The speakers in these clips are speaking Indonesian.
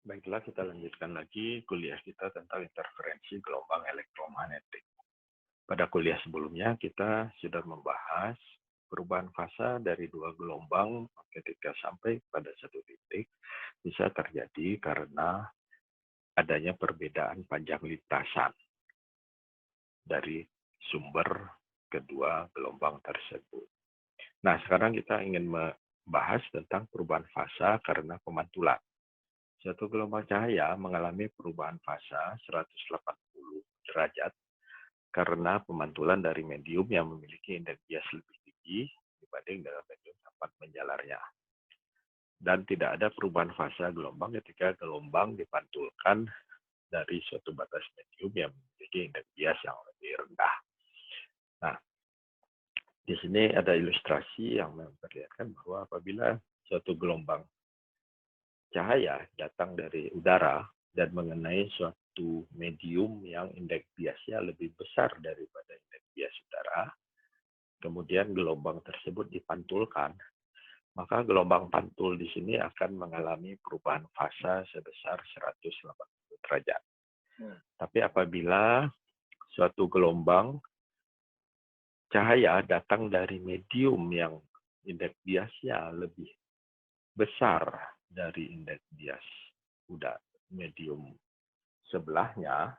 Baiklah, kita lanjutkan lagi kuliah kita tentang interferensi gelombang elektromagnetik. Pada kuliah sebelumnya, kita sudah membahas perubahan fasa dari dua gelombang ketika sampai pada satu titik bisa terjadi karena adanya perbedaan panjang lintasan dari sumber kedua gelombang tersebut. Nah, sekarang kita ingin membahas tentang perubahan fasa karena pemantulan. Suatu gelombang cahaya mengalami perubahan fasa 180 derajat karena pemantulan dari medium yang memiliki indeks bias lebih tinggi dibanding dengan medium tempat menjalarnya. Dan tidak ada perubahan fasa gelombang ketika gelombang dipantulkan dari suatu batas medium yang memiliki indeks bias yang lebih rendah. Nah, di sini ada ilustrasi yang memperlihatkan bahwa apabila suatu gelombang cahaya datang dari udara dan mengenai suatu medium yang indeks biasnya lebih besar daripada indeks bias udara, kemudian gelombang tersebut dipantulkan, maka gelombang pantul di sini akan mengalami perubahan fasa sebesar 180 derajat. Tapi apabila suatu gelombang cahaya datang dari medium yang indeks biasnya lebih besar dari indeks bias udara medium sebelahnya,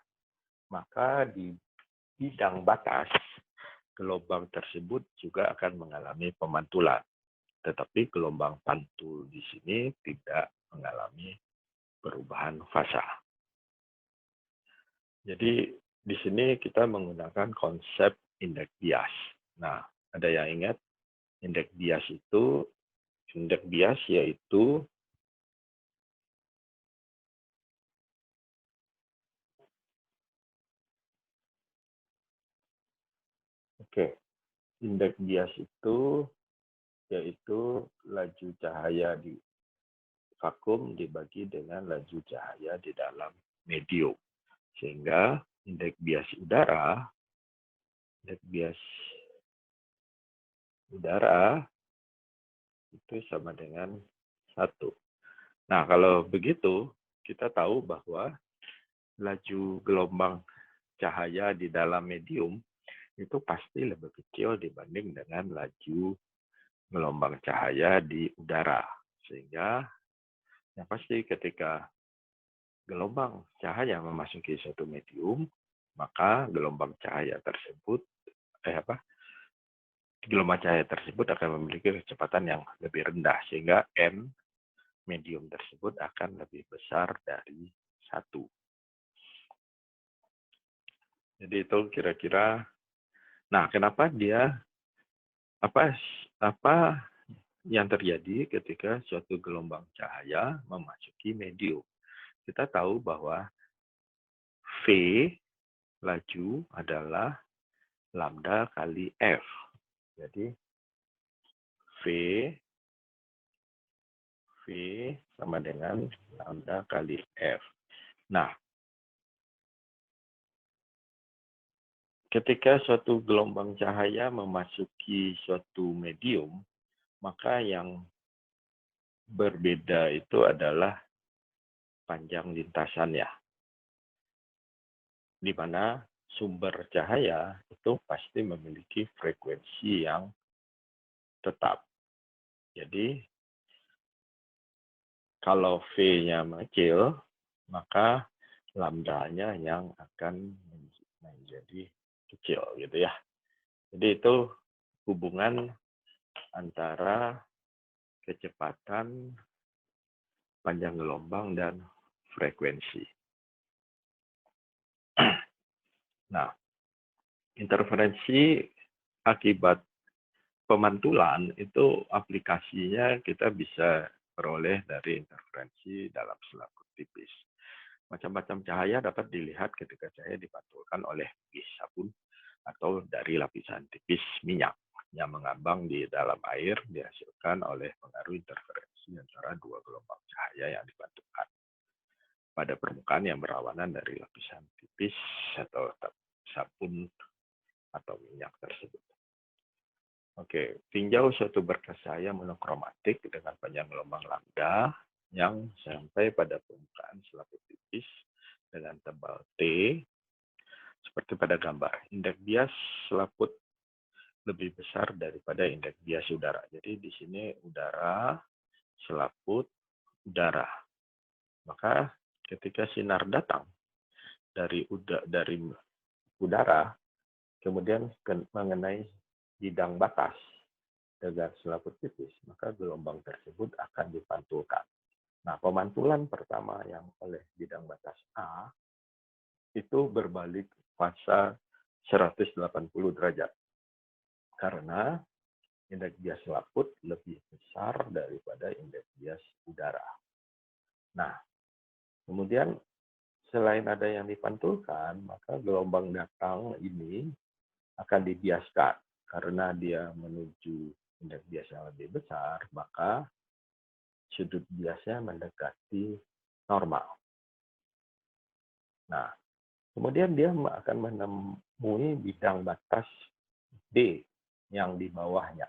maka di bidang batas gelombang tersebut juga akan mengalami pemantulan. Tetapi gelombang pantul di sini tidak mengalami perubahan fasa. Jadi di sini kita menggunakan konsep indeks bias. Nah, ada yang ingat indeks bias itu, indeks bias yaitu indeks bias itu yaitu laju cahaya di vakum dibagi dengan laju cahaya di dalam medium. Sehingga indeks bias udara itu sama dengan 1. Nah, kalau begitu, kita tahu bahwa laju gelombang cahaya di dalam medium itu pasti lebih kecil dibanding dengan laju gelombang cahaya di udara. Sehingga yang pasti ketika gelombang cahaya memasuki suatu medium, maka gelombang cahaya tersebut akan memiliki kecepatan yang lebih rendah, sehingga n medium tersebut akan lebih besar dari 1. Jadi itu kira-kira. Nah, kenapa apa yang terjadi ketika suatu gelombang cahaya memasuki medium? Kita tahu bahwa V laju adalah lambda kali F. Jadi V sama dengan lambda kali F. Nah, ketika suatu gelombang cahaya memasuki suatu medium, maka yang berbeda itu adalah panjang lintasannya, di mana sumber cahaya itu pasti memiliki frekuensi yang tetap. Jadi, kalau V-nya kecil, maka lambda-nya yang akan menjadi kecil, gitu ya. Jadi itu hubungan antara kecepatan, panjang gelombang, dan frekuensi. Nah, interferensi akibat pemantulan itu aplikasinya kita bisa peroleh dari interferensi dalam selaput tipis. Macam-macam cahaya dapat dilihat ketika cahaya dipantulkan oleh biji sabun atau dari lapisan tipis minyak yang mengambang di dalam air dihasilkan oleh pengaruh interferensi antara dua gelombang cahaya yang dipantulkan pada permukaan yang berlawanan dari lapisan tipis atau sabun atau minyak tersebut. Oke, tinjau suatu berkas cahaya monokromatik dengan panjang gelombang lambda yang sampai pada permukaan selaput tipis dengan tebal T, seperti pada gambar. Indeks bias selaput lebih besar daripada indeks bias udara. Jadi di sini udara, selaput, udara. Maka ketika sinar datang dari udara, kemudian mengenai bidang batas dengan selaput tipis, maka gelombang tersebut akan dipantulkan. Nah, pemantulan pertama yang oleh bidang batas A itu berbalik fasa 180 derajat. Karena indeks bias selaput lebih besar daripada indeks bias udara. Nah, kemudian selain ada yang dipantulkan, maka gelombang datang ini akan dibiaskan. Karena dia menuju indeks bias yang lebih besar, maka sudut biasnya mendekati normal. Nah, kemudian dia akan menemui bidang batas D yang di bawahnya.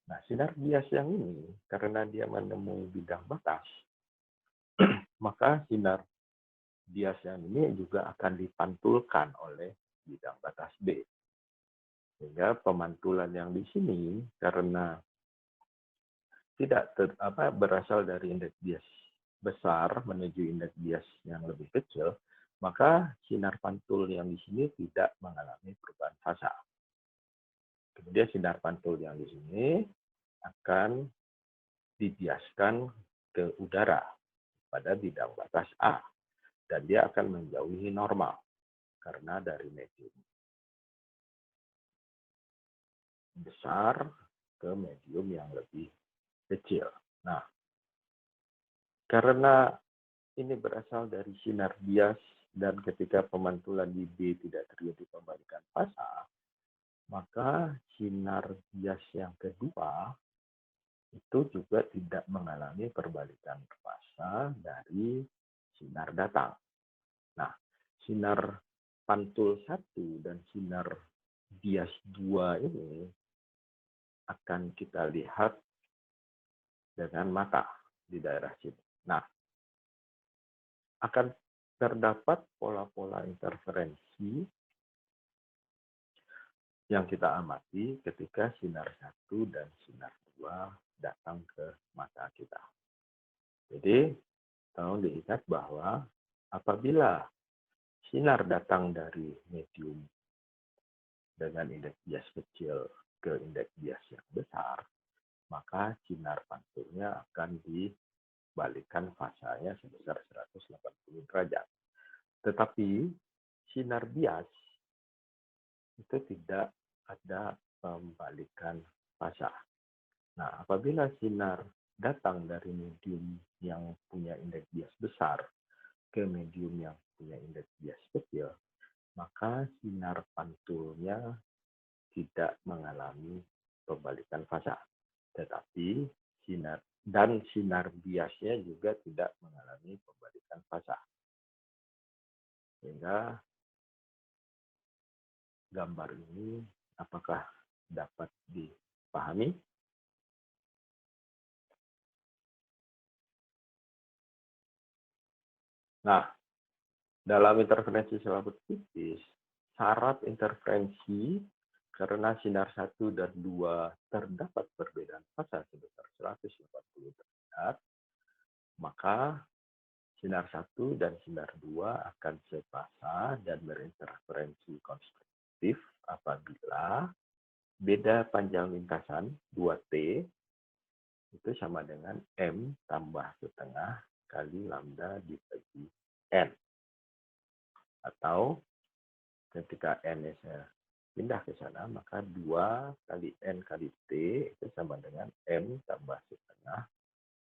Nah, sinar bias yang ini, karena dia menemui bidang batas, maka sinar bias yang ini juga akan dipantulkan oleh bidang batas B. Sehingga pemantulan yang di sini, karena tidak berasal dari indeks bias besar menuju indeks bias yang lebih kecil, maka sinar pantul yang di sini tidak mengalami perubahan fasa. Kemudian sinar pantul yang di sini akan dibiaskan ke udara pada bidang batas A, dan dia akan menjauhi normal karena dari medium besar ke medium yang lebih kecil. Nah, karena ini berasal dari sinar bias dan ketika pemantulan di B tidak terjadi pembalikan fasa, maka sinar bias yang kedua itu juga tidak mengalami perbalikan fasa dari sinar datang. Nah, sinar pantul 1 dan sinar bias 2 ini akan kita lihat dengan mata di daerah sini. Nah, akan terdapat pola-pola interferensi yang kita amati ketika sinar 1 dan sinar 2 datang ke mata kita. Jadi, tolong diingat bahwa apabila sinar datang dari medium dengan indeks bias kecil ke indeks bias yang besar, maka sinar pantulnya akan dibalikkan fasanya sebesar 180 derajat. Tetapi sinar bias itu tidak ada pembalikan fasa. Nah, apabila sinar datang dari medium yang punya indeks bias besar ke medium yang punya indeks bias kecil, maka sinar pantulnya tidak mengalami pembalikan fasa. Tetapi sinar biasnya juga tidak mengalami pembalikan fasa. Sehingga gambar ini apakah dapat dipahami? Nah, dalam interferensi selaput tipis, syarat interferensi karena sinar 1 dan 2 terdapat perbedaan fasa sebesar 180 derajat, maka sinar 1 dan sinar 2 akan sefasa dan berinterferensi konstruktif apabila beda panjang lintasan 2T itu sama dengan M tambah setengah kali lambda dibagi N. Atau ketika N-nya pindah ke sana, maka 2 kali N kali T itu sama dengan M tambah setengah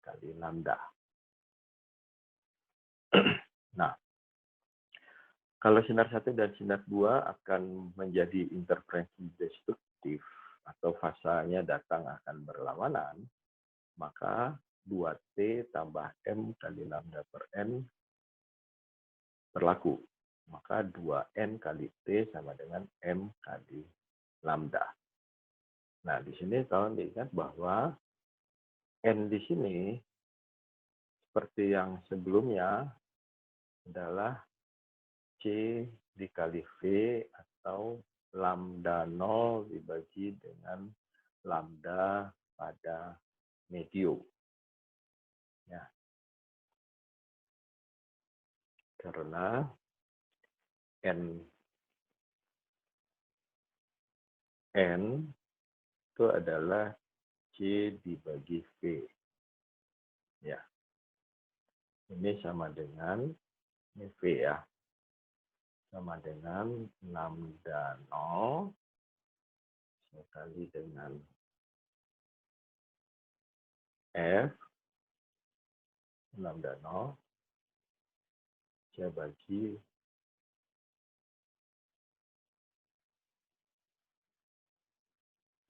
kali lambda. Nah, kalau sinar 1 dan sinar 2 akan menjadi interferensi destruktif atau fasanya datang akan berlawanan, maka 2T tambah M kali lambda per N berlaku. Maka 2N kali T sama dengan M kali lambda. Nah, di sini tolong diingat bahwa N di sini seperti yang sebelumnya adalah C dikali V atau lambda 0 dibagi dengan lambda pada medium. Ya, karena N itu adalah C dibagi V. Ya, ini sama dengan ini V ya, sama dengan lambda 0 sekali dengan F lambda 0 saya bagi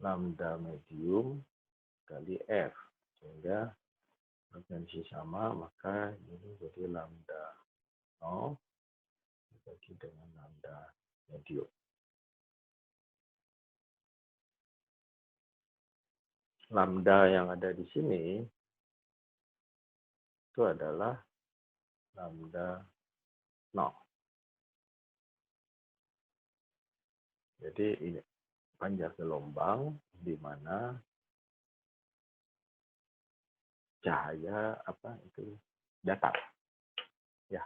lambda medium kali F, sehingga frekuensi sama, maka ini jadi lambda 0 dibagi dengan lambda medium. Lambda yang ada di sini itu adalah lambda 0. Jadi ini panjang gelombang di mana cahaya itu datar. Ya,